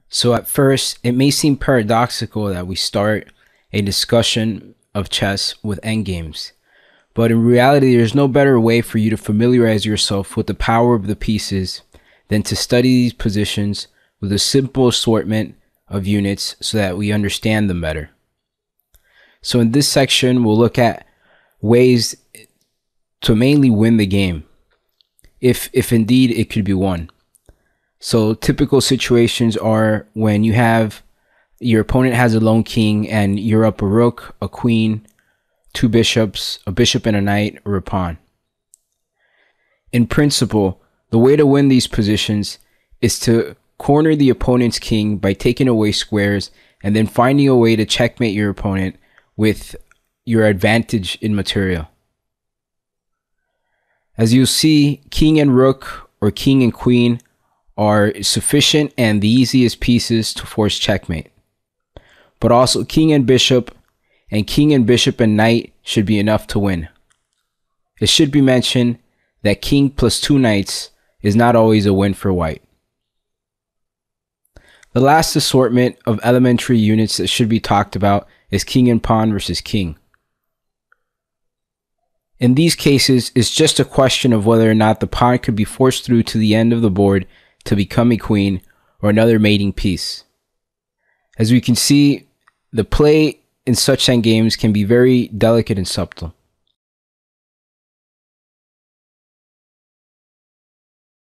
So at first, it may seem paradoxical that we start a discussion of chess with endgames, but in reality, there's no better way for you to familiarize yourself with the power of the pieces than to study these positions with a simple assortment of units so that we understand them better. So in this section, we'll look at ways to mainly win the game, if indeed it could be won. So typical situations are when you have your opponent has a lone king and you're up a rook, a queen, two bishops, a bishop and a knight, or a pawn. In principle, the way to win these positions is to corner the opponent's king by taking away squares and then finding a way to checkmate your opponent with your advantage in material. As you'll see, king and rook or king and queen are sufficient and the easiest pieces to force checkmate. But also king and bishop and knight should be enough to win. It should be mentioned that king plus two knights is not always a win for white. The last assortment of elementary units that should be talked about is king and pawn versus king. In these cases, it's just a question of whether or not the pawn could be forced through to the end of the board to become a queen or another mating piece. As we can see, the play in such endgames can be very delicate and subtle.